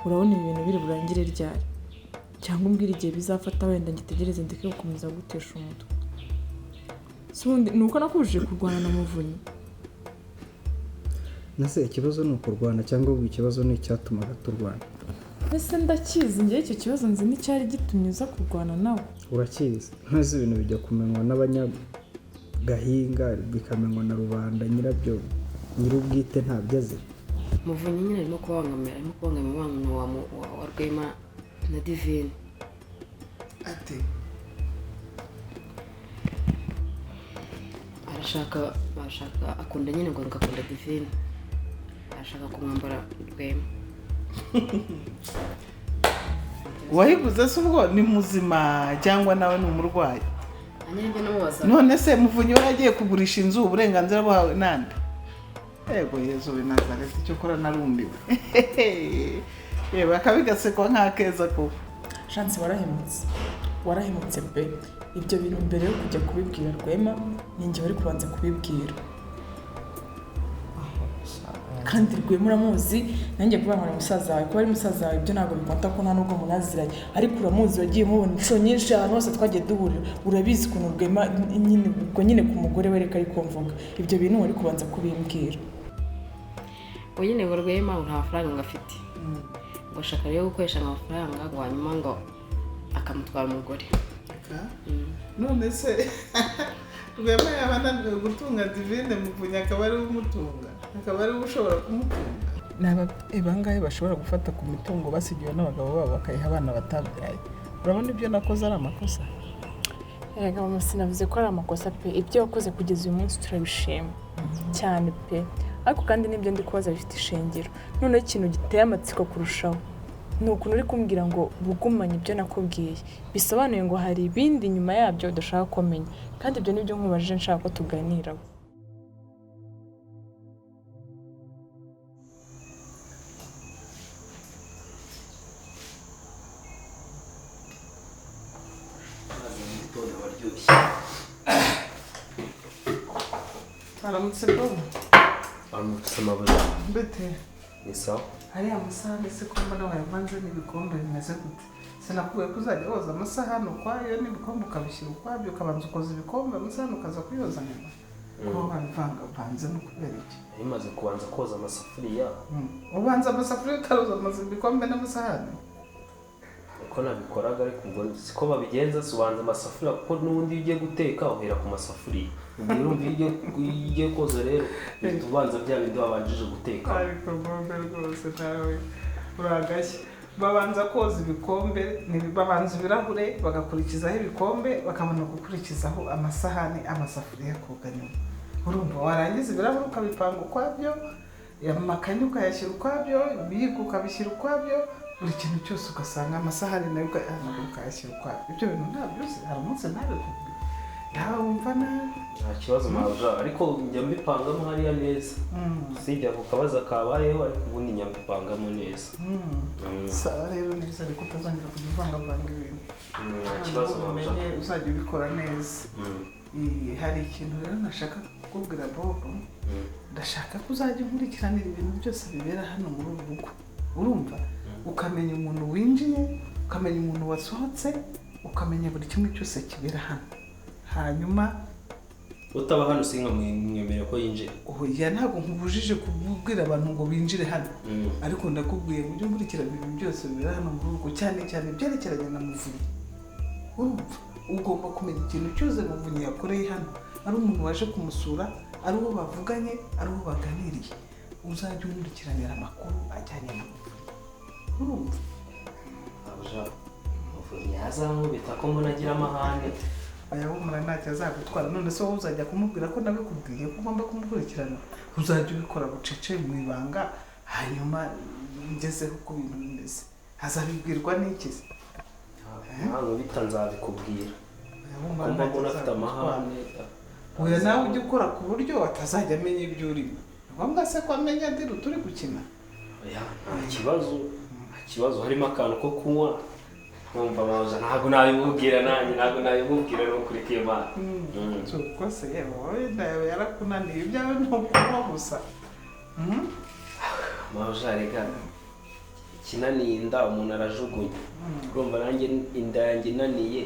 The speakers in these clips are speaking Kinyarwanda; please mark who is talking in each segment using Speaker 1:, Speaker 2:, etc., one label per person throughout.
Speaker 1: urabona ibintu biri burangire ryari cyangwa umbwira igihe bizafata wenda ngitegereze ndeke gukomeza gutesha umutwe sundi nuko nakubujije kurwana na Muvunyi
Speaker 2: nase ikibazo ni ukurwana cyangwa ikibazo ni icyatumaga turwana
Speaker 1: ese ndakizi ngiye icyo kibazo nzi n'icyari gitumye uza kurwana nawe
Speaker 2: urakizi ntazi ibintu bijya kumenywa n'abanyagahinga bikamenywa na rubanda nyirabyo nyirubwite ntabyaze
Speaker 3: Muvunyi nyine arimo kubangamira umubano wa RWEMA na Divine
Speaker 4: ate
Speaker 3: arashaka akunda nyine ngo ngakunda Divine arashaka kumwambara RWEMA
Speaker 4: wayiguze se ubwo ni muzima cyangwa nawe ni umurwayi
Speaker 3: anyenge namubaza
Speaker 4: none se Muvunyi waragiye kugurisha inzu uburenganzira buhawe nande yego Yezu we Nazareti cyo kora narumbiwe yeba kabigasekwa nk'akeza ko
Speaker 1: chance warahemutse pe ibyo bintu mbere yo kujya kubibwira RWEMA ninjye wari kubanza kubibwira kandi RWEMA uramuzi nanjye kubana na musaza wawe ko ari musaza wawe ibyo ntabwo bikonta ko nta nubwo munaziranye ariko uramuzi wagiye mubona inshuro nyinshi ahantu hose twagiye duhurira urabizi ukuntu RWEMA nyine ku mugore we reka ariko mvuga ibyo bintu wari kubanza kubimbwira
Speaker 3: nyine ngo RWEMA nta mafaranga ngafite ngo ashaka rero gukoresha amafaranga ngo hanyuma ngo akamutwara umugore
Speaker 4: none se RWEMA yabananiwe gutunga Divine Muvunyi akaba ari umutunga akaba ari ushobora kumutunga
Speaker 5: bangahe bashobora gufata ku mitungo basigiwe n'abagabo babo bakayiha abana batabyaye urabona ibyo nakoze ari amakosa
Speaker 1: yega mama sinavuze ko ari amakosa pe ibyo wakoze kugeza uyu munsi turabishima cyane pe ariko kandi nibyo ndi kubaza bifite ishengero none ikintu giteye amatsiko kurushaho ni ukuntu uri kumbwira ngo bugumanye ibyo nakubwiye bisobanuye ngo hari ibindi nyuma yabyo udashaka kumenya kandi ibyo nibyo nkubajije nshaka ko tuganiraho
Speaker 4: aramutse bwo
Speaker 6: aramutse mabuja
Speaker 4: bete
Speaker 6: ni sawa
Speaker 4: hariya amasahani se ko mbona wayavanze n'ibikombe bimeze gute sinakubwiye ko uzajya woza amasahani ukwayo n'ibikombe ukabishyira ukwabyo ukabanza ukoza ibikombe amasahani ukaza kuyoza nyuma kuba wabivangavanze no kubera iki
Speaker 6: imaze kubanza koza amasafuriya
Speaker 4: ubanza amasafuriya utaroza ibikombe n'amasahani
Speaker 6: uko nabikoraga ariko ubwo siko babigenza ubanza amasafuriya kuko n'ubundi ugiye guteka uhera ku masafuriya ubwo urumva iyo ugiye koza rero ubanza bya bindi wabanjije guteka
Speaker 4: ariko bombe rwose nawe uragashya babanza koza ibikombe babanza ibirahure bagakurikizaho ibikombe bakabona gukurikizaho amasahani amasafuriya koga nyuma urumva warangiza ibirahure ukabipanga ukwabyo amakanya ukayashyira ukwabyo ibiyiko ukabishyira ukwabyo buri kintu cyose ugasanga amasahani nayo ukayashyira ukwabyo ibyo bintu ntabyo uzi hari umunsi nawe kubwira yawe wumva nabi
Speaker 6: nta kibazo mabuja ariko njya mbipangamo hariya neza sijya ku kabaza kabayeho ariko ubundi njya mbipangamo neza
Speaker 4: sawa rero neza ariko utazongera kujya uvangavanga ibintu
Speaker 6: nta kibazo mabuja
Speaker 4: uzajya ubikora neza hari ikintu rero nashaka kukubwira Bobo ndashaka ko uzajya nkurikiranira ibintu byose bibera hano muri uru rugo urumva ukamenya umuntu winjiye ukamenya umuntu wasohotse ukamenya buri kimwe cyose kibera hano hanyuma
Speaker 6: utaba hano singa mwemere ko yinjira
Speaker 4: oya ntabwo nkubujije kubwira abantu ngo binjire hano ariko ndakubwiye buryo nkurikirana ibintu byose bibera hano muri rugo cyane cyane byerekeranye na Muvunyi urumva ugomba kumenya ikintu cyose Muvunyi yakoreye hano ari umuntu waje kumusura ari uwo bavuganye ari uwo baganiriye uzajya umurikiranira amakuru ajyanye na Muvunyi urumva
Speaker 6: abuja Muvunyi yazankubita ko mbona agira amahane
Speaker 4: ayahumura ntacyo azagutwara none se wowe uzajya kumubwira ko nabikubwiye ko ugomba kumukurikirana uzajya ubikora bucece mu ibanga hanyuma ngezeho uko ibintu bimeze azabibwirwa n'iki se
Speaker 6: ntabwo bitanzabikubwira kumva mbona afite amahane
Speaker 4: oya nawe ujya ukora ku buryo atazajya amenya ibyo urimo ngombwa se ko amenya ndiri turi gukina
Speaker 6: oya nta kibazo harimo akantu ko kunywa numva mabuja ntabwo nabimubwira nanjye ntabwo nabimubwira n'ukurikiye mana
Speaker 4: cyuko se yewe nawe yarakunaniye ibyawe ni ukunywa gusa
Speaker 6: mabuja rega ikinaniye inda umuntu arajugunya urumva nanjye inda yanjye inaniye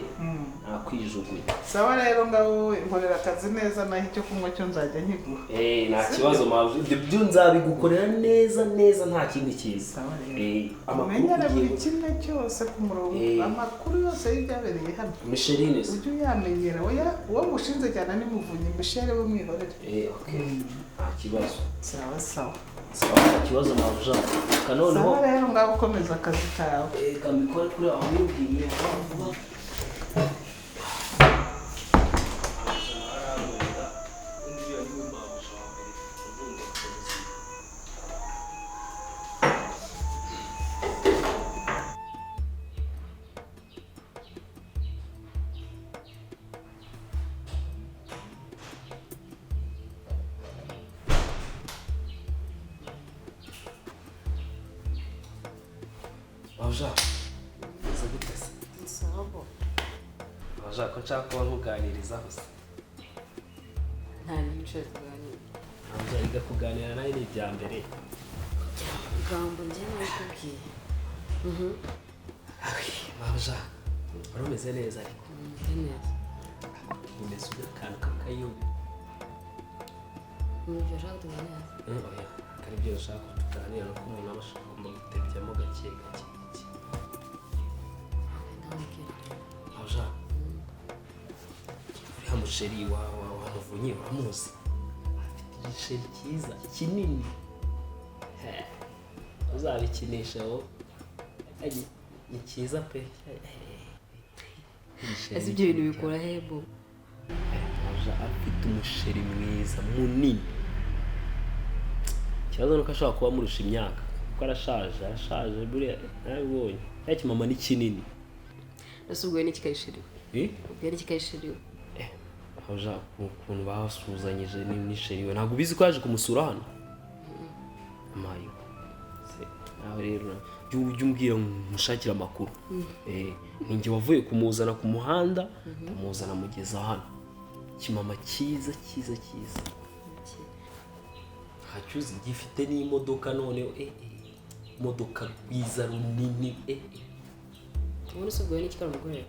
Speaker 6: nakwijugunya
Speaker 4: sawa rero ngaho nkorera akazi neza naho icyo kunywa cyo nzajya nkiguha
Speaker 6: nta kibazo mabuja ibyo byo nzabigukorera neza neza nta kindi kiza
Speaker 4: umenyere buri kimwe cyose ku murongo amakuru yose y'ibyabereye hano
Speaker 6: Micheline
Speaker 4: ujye uyamenyera uwo mushinze cyane ni Muvunyi Michelle we mwihorere
Speaker 6: nta kibazo
Speaker 4: sawa
Speaker 6: nta kibazo mabuja kanoneho
Speaker 4: sawa rero ngaho ukomeza akazi kawe
Speaker 6: kamikore kuri aho wibwiye vuba Mabuja uza gutese
Speaker 3: nsabo
Speaker 6: mabuja ko nshaka kuba nkuganirizaho se
Speaker 3: nta n'ibiciro tuganira
Speaker 6: mabuja yiga kuganira nawe ni ibya mbere
Speaker 3: ijambo njye nakubwiye
Speaker 6: mabuja wari umeze neza ariko
Speaker 3: neza
Speaker 6: umeze akantu k'akayubi
Speaker 3: nibyo ushaka tuganira
Speaker 6: oya kari byo ushaka ko tuganira nuko umuntu aba ashaka gutebyamo gake gake mabuja uriya musheri wa Muvunyi uramuzi afite igisheri cyiza kinini uzabikinisha wowe ni cyiza pe
Speaker 3: ese ibyo bintu bikura hebo
Speaker 6: mabuja afite umusheri mwiza munini ikibazo nuko ashobora kuba amurusha imyaka kuko arashaje buriya nabibonye ya kimama ni kinini
Speaker 3: ese ubwo n'iki kayishiriwe ubwo n'iki kayishiriwe
Speaker 6: mabuja ukuntu basuzanyije n'isheriwe ntabwo ubizi ko yaje kumusura hano amayo nawe rero ujye umbwira mushakira amakuru ninjye wavuye kumuzana ku muhanda amuzana amugeza hano kimama cyiza hacyuzi gifite n'imodoka noneho imodoka rwiza runini
Speaker 3: ubundi se ubwo n'iki kamugore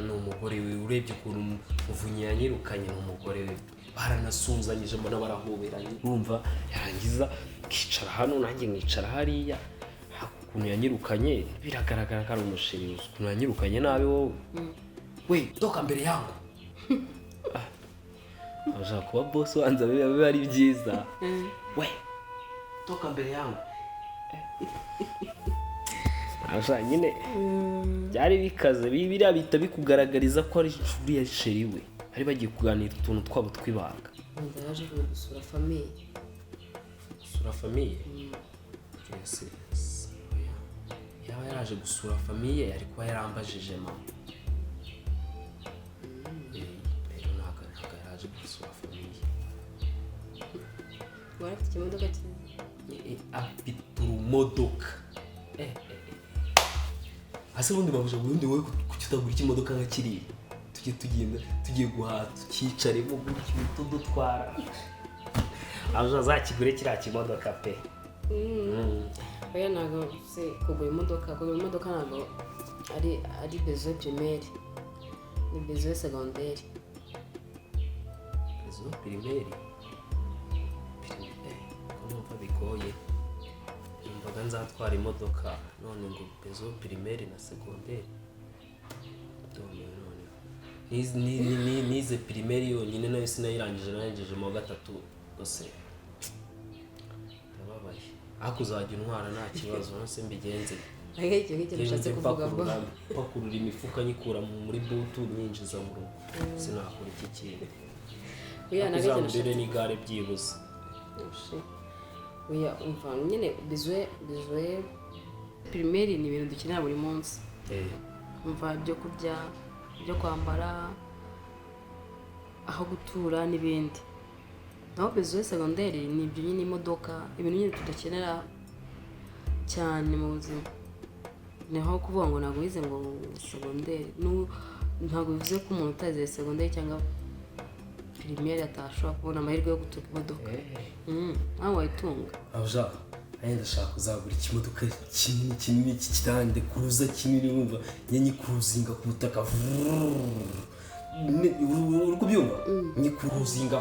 Speaker 6: ni umugore we urebye ukuntu Muvunyi yanyirukanye ni umugore we baranasuzanyije mbona barahoberanye urumva yarangiza kicara hano nanjye nkicara hariya ukuntu yanyirukanye biragaragara ko ari umusheri ukuntu yanyirukanye nabi wowe we toka mbere yangu ashaka kuba boss wanza biba ari byiza we toka mbere yangu ashaka nyine byari bikaze biriya bita bikugaragariza ko ari uriya sheri we bari bagiye kuganira utuntu twabo twibanga
Speaker 3: yaje gusura famiye
Speaker 6: gusura famiye yaba yaraje gusura famiye yari kuba yarambajije mama rero ntabwo yaraje gusura famiye
Speaker 3: wari afite ikimodoka cyiza
Speaker 6: afite urumodoka ase ubundi mabuja ubundi wowe kuki utagura ikimodoka nka kiriya tugiye guhaha tukicaremo gutya tudutwara aho azakigure kiriya kimodoka pe
Speaker 3: oya ntabwo se kugura imodoka ntabwo ari bezo primaire ni bezo secondaire
Speaker 6: bezo primaire ko numva bigoye numvaga nzatwara imodoka none ngo bezo primaire na secondaire nize primaire yonyine nayo sinayirangije mu wa gatatu gusa ndababaye ariko uzajya untwara nta kibazo nose mbigenze
Speaker 3: icyo bishatse kuvuga ngo
Speaker 6: pakurura imifuka nyikura muri butu nyinjiza mu rugo sinakora iki kintu uzambere n'igare byibuze
Speaker 3: oya umva nyine bizwe primaire ni ibintu dukenera buri munsi umva ibyo kurya ibyo kwambara aho gutura n'ibindi naho bezo secondaire ni ibyo nyine imodoka ibintu nyine tudakenera cyane mu buzima niho kuvuga ngo ntabwo wize ngo secondaire ntabwo bivuze ko umuntu utaziye secondaire cyangwa primaire atashobora kubona amahirwe yo gutunga imodoka nawe wayitunga
Speaker 6: abuja ndashaka kuzagura ikimodoka kinini cy'ikitande kuruza kinini wumva nyikuruzinga ku butaka uri kubyumva nyikuruzinga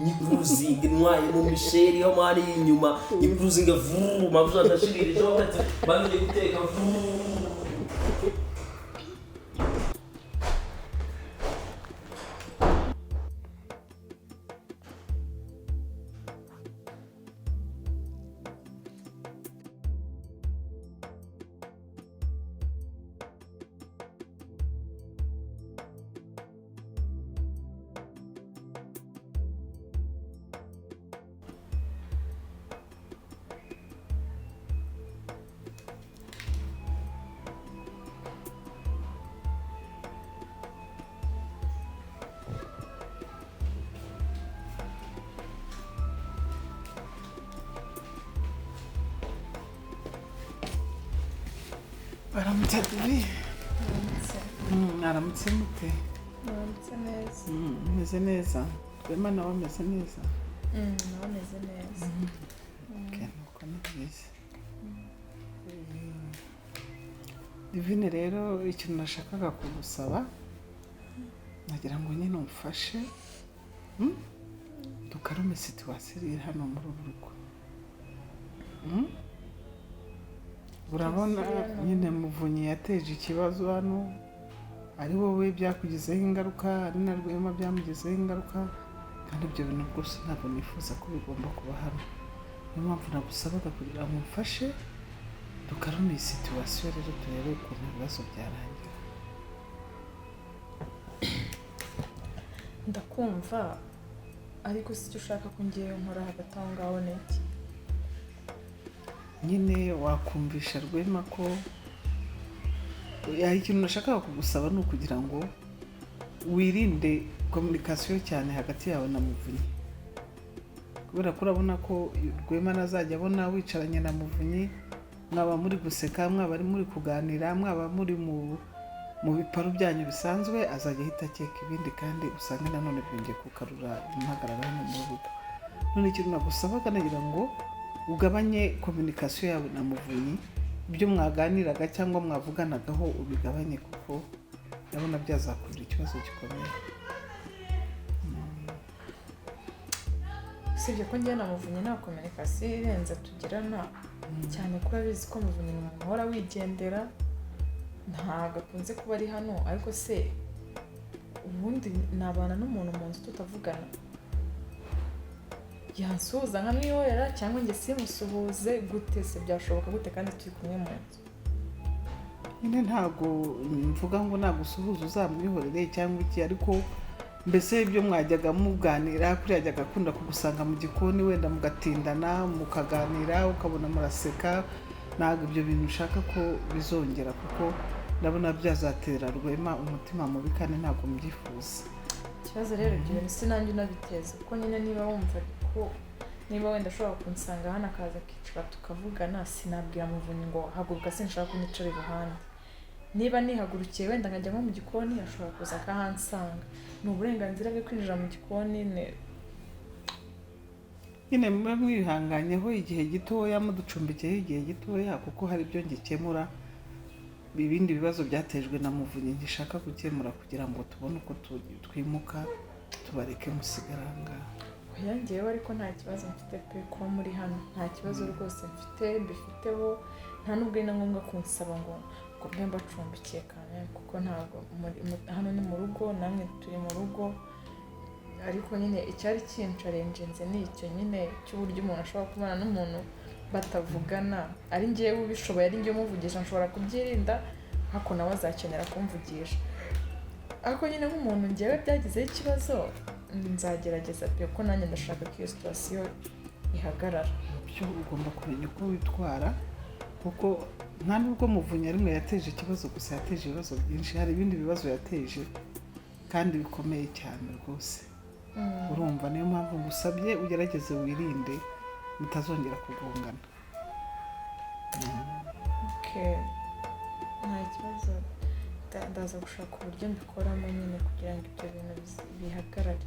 Speaker 6: nyikuruzinga ntwaye mu misheri aho mari inyuma nyikuruzinga mabuja ndashirire cyo batse bamenye guteka
Speaker 5: baramutse divi aramutse mute
Speaker 1: Aramutse neza.
Speaker 5: meze neza Rwema nawe ameze neza
Speaker 1: Nawe ameze neza.
Speaker 5: nuko ni byiza divine rero ikintu nashakaga kugusaba nagira ngo nyine umfashe tukarume situwasiyo iri hano muri uru rugo urabona nyine Muvunyi yateje ikibazo hano ari wowe byakugizeho ingaruka ari na Rwema byamugizeho ingaruka kandi ibyo bintu rwose ntabwo nifuza ko bigomba kuba hano niyo mpamvu nagusabaga kugira ngo umfashe tukarume iyi situwasiyo rero turebe ukuntu ibibazo byarangira
Speaker 1: Ndakumva ariko si icyo ushaka ko ngiye nkora hagati aho ngaho neti.
Speaker 5: nyine wakumvisha Rwema ko hari ikintu nashakaga kugusaba ni ukugira ngo wirinde komunikasiyo cyane hagati yawe na Muvunyi kubera ko urabona ko Rwema nazajya abona wicaranye na Muvunyi mwaba muri guseka mwaba ari muri kuganira mwaba muri mu biparu byanyu bisanzwe azajya ahita akeka ibindi kandi usanga nanone byongeye kukarura impagarara hano mu rugo none ikintu nagusabaga nagira ngo ugabanye komunikasiyo yawe na Muvunyi ibyo mwaganiraga cyangwa mwavuganagaho ubigabanye kuko ndabona byazakurura ikibazo gikomeye
Speaker 1: Usibye ko njye na Muvunyi nta komunikasiyo irenze tugirana cyane ko urabizi ko Muvunyi ni umuntu uhora wigendera ntabwo akunze kuba ari hano ariko se ubundi nabana n'umuntu mu nzu tutavugana yansuhuza nkamwihorera cyangwa njye simusuhuze gute se byashoboka gute kandi turi kumwe mu nzu
Speaker 5: nyine ntabwo mvuga ngo nagusuhuza uzamwihorere cyangwa iki ariko mbese ibyo mwajyaga muganira kuri yajyaga akunda kugusanga mu gikoni wenda mugatindana mukaganira ukabona muraseka ntabwo ibyo bintu ushaka ko bizongera kuko ndabona byazatera Rwema umutima mubi kandi ntabwo mbyifuza
Speaker 1: ikibazo rero ibyo bintu sinanjye unabiteza kuko nyine niba wumva ko niba wenda ashobora kunsanga hano akaza akicara tukavugana sinabwira Muvunyi ngo haguruka sinshaka kunyicara iruhande niba nihagurukiye wenda nkajya nko mu gikoni ashobora kuza akahansanga ni uburenganzira bwe kwinjira mu gikoni
Speaker 5: nyine mube mwihanganyeho igihe gitoya muducumbikiyeho igihe gitoya kuko hari ibyo ngikemura ibindi bibazo byatejwe na Muvunyi ngishaka gukemura kugira ngo tubone uko twimuka tubareke musigaranga
Speaker 1: yongeyeho ariko nta kibazo mfite pe kuba muri hano nta kibazo rwose mbifiteho nta nubwo ari na ngombwa kunsaba ngo mbe mbacumbikiye kandi kuko ntabwo hano ni mu rugo namwe turi mu rugo ariko nyine icyari kincarengenze ni icyo nyine cy'uburyo umuntu ashobora kubana n'umuntu batavugana ari ngewe ubishoboye ari ngewe umuvugisha nshobora kubyirinda ariko nawe azakenera kumvugisha ariko nyine nk'umuntu ngewe byagizeho ikibazo nzagerageza pe ko nanjye ndashaka ko iyo situwasiyo ihagarara
Speaker 5: byo ugomba kumenya uko witwara kuko nta nubwo Muvunyi rimwe yateje ikibazo gusa yateje ibibazo byinshi hari ibindi bibazo yateje kandi bikomeye cyane rwose urumva niyo mpamvu ngusabye ugerageze wirinde mutazongera kugongana
Speaker 1: nta kibazo ndaza gushaka uburyo mbikoramo nyine kugira ngo ibyo bintu bihagarare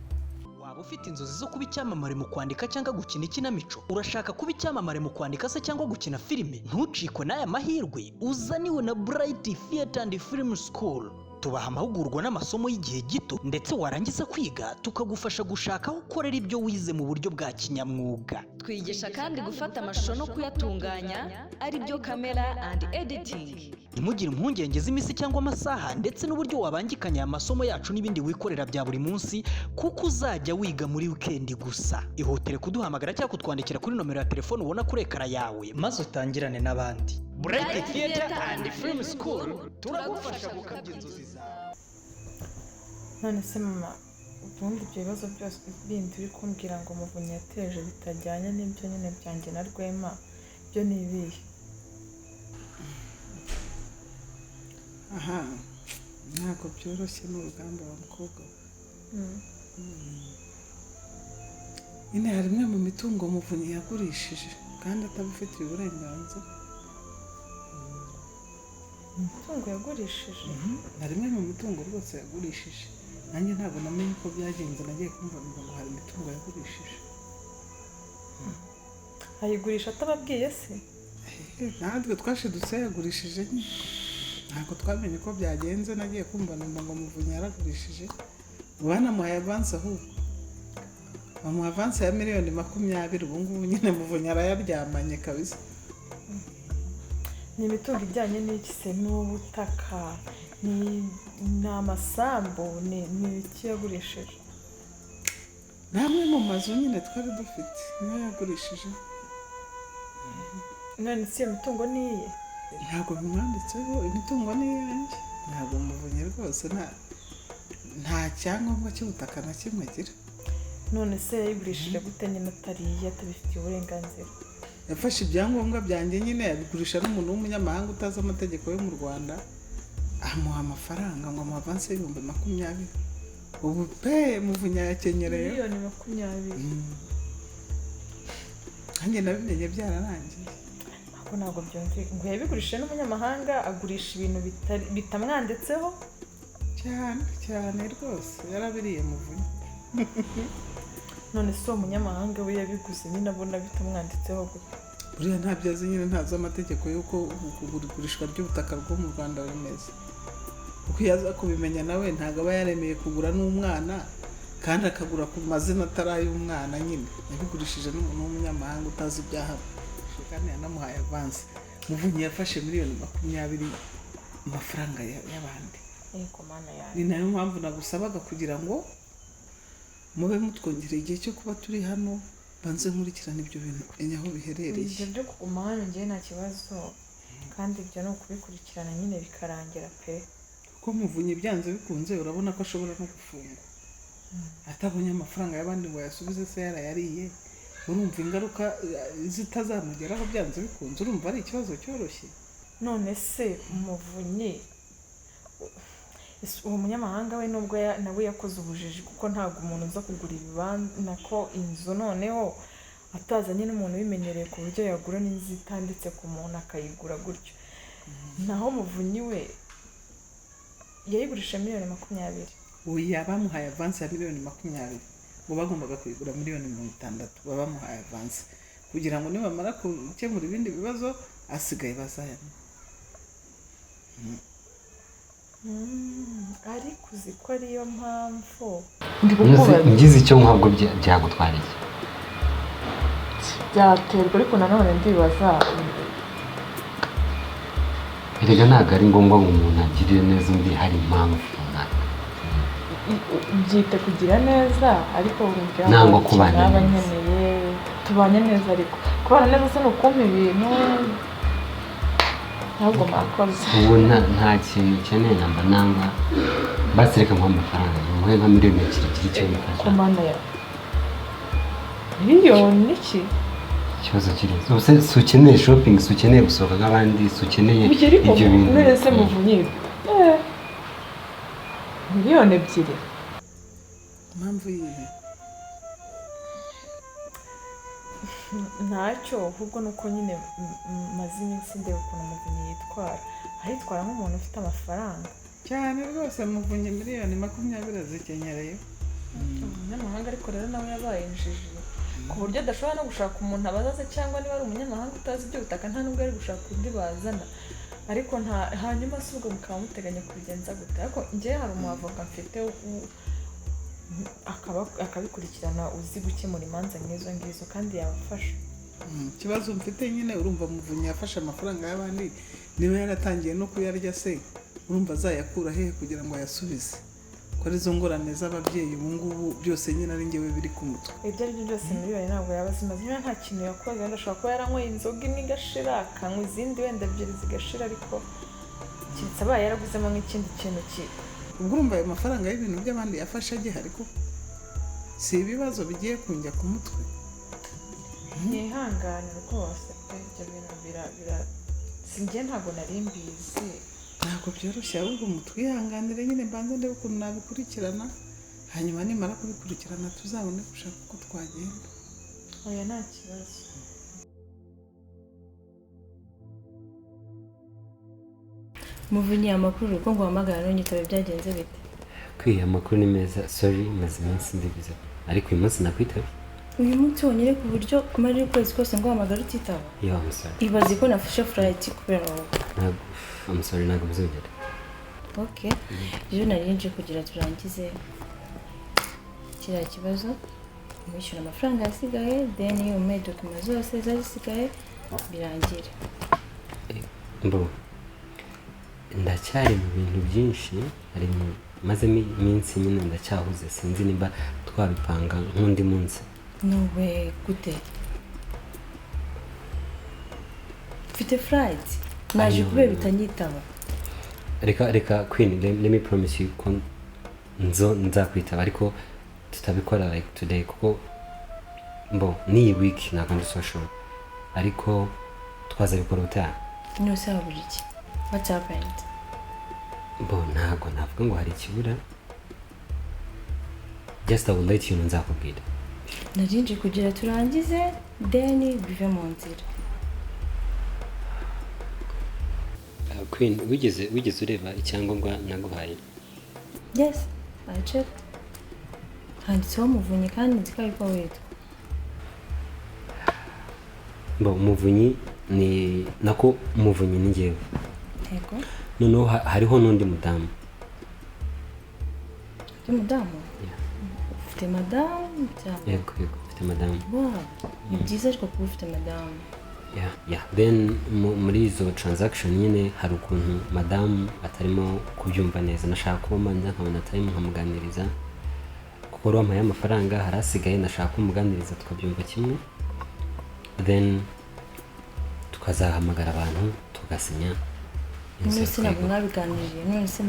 Speaker 7: waba ufite inzozi zo kuba icyamamare mu kwandika cyangwa gukina ikinamico? Urashaka kuba icyamamare mu kwandika se cyangwa gukina filime? Ntucikwe n'aya mahirwe uzaniwe na Bright Theatre and Film School. Tubaha amahugurwa n'amasomo y'igihe gito, ndetse warangiza kwiga tukagufasha gushaka aho ukorera ibyo wize mu buryo bwa kinyamwuga.
Speaker 8: Twigisha kandi gufata amashusho no kuyatunganya, ari byo camera and editing.
Speaker 7: Ntimugire impungenge z'imisi cyangwa amasaha, ndetse n'uburyo wabangikanya aya masomo yacu n'ibindi wikorera bya buri munsi, kuko uzajya wiga muri weekend gusa. Ihutire kuduhamagara cyangwa kutwandikira kuri nomero ya telefone ubona kuri ekara yawe, maze utangirane n'abandi. Bright Theatre and Film School, turagufasha gukabya inzozi zawe.
Speaker 1: None se mama, ubundi ibyo bibazo byose bindi uri kumbwira ngo Muvunyi yateje bitajyanye n'ibyo nyine byanjye na Rwema, byo ni ibihe?
Speaker 5: aha ntabwo byoroshye n'urugamba wa mukobwa nyine hari imwe mu mitungo Muvunyi yagurishije kandi atabifitiye uburenganzira.
Speaker 1: Imitungo yagurishije?
Speaker 5: hari imwe mu mitungo rwose yagurishije, nanjye ntabwo namenye uko byagenze, nagiye kumva ngo hari imitungo yagurishije.
Speaker 1: Ayigurisha atababwiye se?
Speaker 5: natwe twashidutse yagurishije, ntabwo twamenye uko byagenze, nagiye kumva ngo Muvunyi yaragurishije. Banamuhaye avance, ahubwo bamuha avance ya miliyoni 20. ubu ngubu nyine Muvunyi arayaryamanye kabisa.
Speaker 1: Ni imitungo ijyanye n'iki se? N'ubutaka, ni amasambu, ni iki yagurishije?
Speaker 5: namwe mu mazu nyine twari dufite niyo yagurishije.
Speaker 1: None si iyo mitungo ni iye?
Speaker 5: Ntabwo bimwanditseho, imitungo ni iyanjye. Ntabwo Muvunyi rwose nta cyangombwa cy'ubutaka na kimwe agira.
Speaker 1: None se yayigurishije gute nyine atariye, atabifitiye uburenganzira?
Speaker 5: Yafashe ibyangombwa byanjye nyine yabigurisha n'umuntu w'umunyamahanga utazi amategeko yo mu Rwanda, amuha amafaranga ngo amuha avance y'ibihumbi 20. ubu pe Muvunyi yakenyereye
Speaker 1: miliyoni 20.
Speaker 5: nanjye nabimenye byararangiye.
Speaker 1: Ntabwo byumvikana ngo yabigurishije n'umunyamahanga, agurisha ibintu bitamwanditseho
Speaker 5: cyane rwose, yarabiriye Muvunyi.
Speaker 1: None se uwo munyamahanga we yabiguze nyine abona bitamwanditseho gute?
Speaker 5: Buriya ntabyo azi, nyine ntazi amategeko y'uko kugurishwa ry'ubutaka rwo mu Rwanda bimeze. Uko yaza kubimenya nawe ntabwo aba yaremeye kugura n'umwana, kandi akagura ku mazina atari ay'umwana. Nyine yabigurishije n'umuntu w'umunyamahanga utazi ibyaha, kandi yanamuhaye avance. Muvunyi yafashe miliyoni 20 mu mafaranga y'abandi. Ni nayo mpamvu nagusabaga kugira ngo mube mutwongereye igihe cyo kuba turi hano, banze nkurikirana ibyo bintu enye aho biherereye.
Speaker 1: Ibyo byo kuguma hano njye nta kibazo, kandi ibyo ni ukubikurikirana nyine bikarangira pe.
Speaker 5: Kuko Muvunyi byanze bikunze urabona ko ashobora no gufungwa atabonye amafaranga y'abandi ngo yasubize se yarayariye. Urumva ingaruka zitazamugeraho byanze bikunze, urumva ari ikibazo cyoroshye.
Speaker 1: None se Muvunyi uwo munyamahanga we nubwo nawe yakoze ubujiji, kuko ntabwo umuntu uza kugura ibibanza ko inzu noneho atazanye n'umuntu ubimenyereye ku buryo yagura n'inzu itanditse ku muntu akayigura gutyo. Naho Muvunyi we yayigurisha miliyoni 20.
Speaker 5: Oya, bamuhaye avance ya miliyoni 20, ngo bagombaga kuyigura miliyoni 60. baba bamuhaye avance kugira ngo nibamara gukemura ibindi bibazo asigaye bazayana.
Speaker 1: Ariko uzi ko ariyo mpamvu
Speaker 9: ngize icyo ntabwo byagutwariye.
Speaker 1: byaterwa, ariko nanone ndibaza,
Speaker 9: erega ntabwo ari ngombwa ngo umuntu agirire neza undi hari impamvu runaka.
Speaker 1: byite kugira neza, ariko urumva
Speaker 9: ntabwo kubana
Speaker 1: naba nkeneye tubanye neza, ariko kubana neza se ni ukumpa ibintu ntabwo mwakoze.
Speaker 9: ubu nta kintu ukeneye namba nanga, basi reka muha amafaranga muhe nka miliyoni 2 icyo bifasha.
Speaker 1: Ku mana ya miliyoni iki?
Speaker 9: Ikibazo kiri ubuse si ukeneye shopping, si ukeneye gusohoka nk'abandi, si ukeneye ibyo bintu.
Speaker 1: Mwese Muvunyi miliyoni 2.
Speaker 5: Impamvu yihe?
Speaker 1: Ntacyo, ahubwo nuko nyine maze iminsi ndeba ukuntu Muvunyi yitwara. Aritwara nk'umuntu ufite amafaranga
Speaker 5: cyane rwose. Muvunyi miliyoni 20 azikenyereye.
Speaker 1: umunyamahanga ariko rero nawe yabaye injiji ku buryo adashobora no gushaka umuntu abazaza cyangwa niba ari umunyamahanga utazi iby'ubutaka nta nubwo ari gushaka undi bazana ariko nta hanyuma si ubwo mukaba muteganya kubigenza gute ariko njyewe hari umuavoka mfite akabikurikirana uzi gukemura imanza nk'izo ngizo kandi yabafasha.
Speaker 5: Ikibazo mfite nyine urumva Muvunyi yafashe amafaranga y'abandi niba yaratangiye no kuyarya se urumva azayakura hehe kugira ngo ayasubize ko arizo ngorane z'ababyeyi ubu ngubu byose nyine ari njyewe biri ku mutwe.
Speaker 1: Ibyo ari byo byose miliyoni ntabwo yaba zimaze niba nta kintu yakoze wenda ashobora kuba yaranyweye inzoga imwe igashira akanywa izindi wenda ebyiri zigashira ariko keretse abaye yaraguzemo nk'ikindi kintu
Speaker 5: ubwo urumva ayo mafaranga y'ibintu by'abandi yafashe agihari ko si ibibazo bigiye kunjya ku mutwe.
Speaker 1: Nihangane rwose pe ibyo bintu sinjye ntabwo nari mbizi
Speaker 5: ntabwo byoroshye ahubwo mutwihanganire nyine mbanza ndebe ukuntu nabikurikirana hanyuma nimara kubikurikirana tuzabone gushaka uko twagenda.
Speaker 1: Oya nta kibazo.
Speaker 10: Muvunyi amakuru ko nguhamagara n'unyitabe byagenze bite?
Speaker 9: Kwiye amakuru ni meza, sorry maze iminsi ndibiza ariko uyu munsi nakwitabe.
Speaker 10: Uyu munsi wonyine ku buryo mari ukwezi kose nguhamagara utitaba?
Speaker 9: Yeah, I'm sorry.
Speaker 10: Ibaze ko nafashe flight kubera wowe.
Speaker 9: Ntabwo, I'm sorry ntabwo bizongera.
Speaker 10: Okay. Rero nari nje kugira turangize kiriya kibazo mwishyura amafaranga yasigaye then ume document zose zasigaye birangire.
Speaker 9: Mbo ndacyari mu bintu byinshi ari maze iminsi nyine ndacyahuze sinzi niba twabipanga nk'undi munsi.
Speaker 10: No way, gute? Mfite flight naje kubera bitanyitaba.
Speaker 9: Reka Queen, let me promise you ko nzakwitaba ariko tutabikora like today kuko mbo ni week nakandi social ariko twazabikora utaha.
Speaker 10: No saburi iki? What happened?
Speaker 9: Mbo ntago navuga ngo hari ikibura. Just I will let you know nzakubwira.
Speaker 10: Narinje kugira turangize then bive mu nzira.
Speaker 9: Queen, wigeze ureba icyangombwa naguhaye?
Speaker 10: Yes, I checked. Handitseho Muvunyi kandi nzi ko ariko witwa.
Speaker 9: Mbo Muvunyi ni nako Muvunyi ni njyewe.
Speaker 10: Yego.
Speaker 9: Noneho hariho n'undi mudamu.
Speaker 10: Mudamu? Ufite madamu cyangwa?
Speaker 9: Yego, ufite madamu.
Speaker 10: Wow, ni byiza ariko kuba ufite madamu.
Speaker 9: Yeah. Then muri izo transaction nyine hari ukuntu madamu atarimo kubyumva neza. Nashaka ko manza nkabona time nkamuganiriza. Kuko wampaye amafaranga harasigaye nashaka kumuganiriza tukabyumva kimwe. Then tukazahamagara abantu tugasinya.
Speaker 10: None se ntabwo mwabiganiriye, none se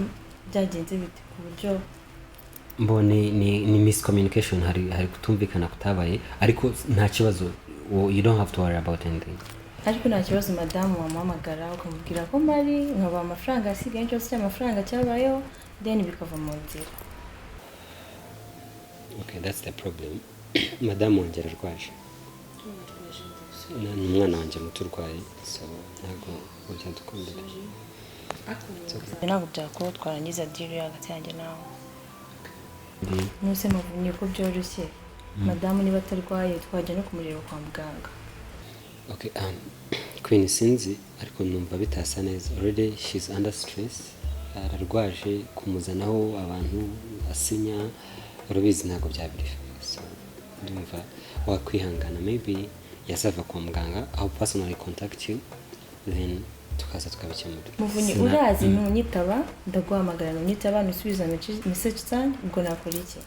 Speaker 10: byagenze bite ku buryo
Speaker 9: mbo ni miscommunication hari kutumvikana kutabaye ariko nta kibazo, you don't have to worry about anything.
Speaker 10: Ariko nta kibazo madamu wamuhamagara ukamubwira ko mari nkaba amafaranga asigaye cyose cy'amafaranga cyabayeho then bikava mu nzira.
Speaker 9: Okay, that's the problem. Madamu wanjye ararwaje. Umwana wanjye muto urwaye, so ntabwo ujya dukombera.
Speaker 10: Ntabwo byakora twarangiza deal hagati yanjye nawe. Nuse Muvunyi ko byoroshye. Madamu niba atarwaye twajya no kumureba kwa muganga.
Speaker 9: Okay, Queen sinzi ariko numva bitasa neza. Already she's under stress. Ararwaje kumuzanaho abantu asinya urubizi ntabwo byabiri. So ndumva wakwihangana maybe yasava kwa muganga. I'll personally contact you then tukaza tukabikemura.
Speaker 10: Muvunyi urazi ntunyitaba ndaguhamagara ntunyitaba nusubiza message zanjye ubwo nakora iki?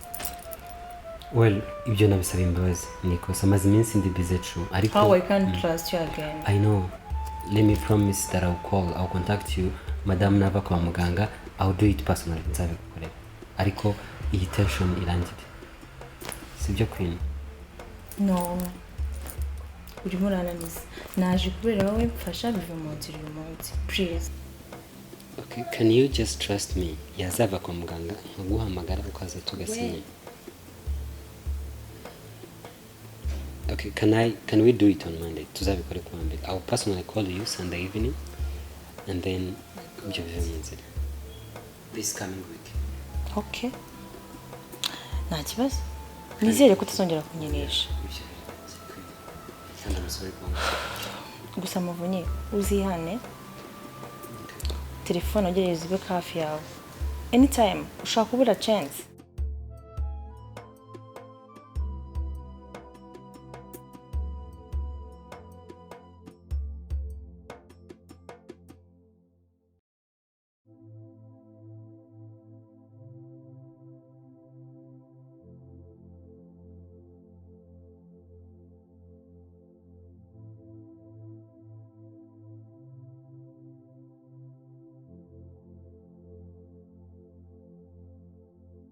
Speaker 9: Well, ibyo nabisaba imbabazi nikosa maze iminsi ndi busy true ariko
Speaker 10: how I can't trust you again.
Speaker 9: I know. Let me promise that I'll contact you. Madam nava kwa muganga, I'll do it personally nzabikukorera ariko iyi tension irangire. Sibyo Queen?
Speaker 10: No. Urimo urananiza. Naje kubera wowe mfasha bive mu nzira uyu munsi. Please.
Speaker 9: Okay, can you just trust me? Yazava kwa muganga nkaguhamagara ukaza tugasinya. Okay, can we do it on Monday? Tuzabikore ku Monday. I'll personally call you Sunday evening and then ibyo bive mu nzira. This coming week.
Speaker 10: Okay. nta kibazo nizere ko utazongera kunyenesha gusa Muvunyi uzihane telefone ugerageza ibe hafi yawe anytime ushaka kubura chance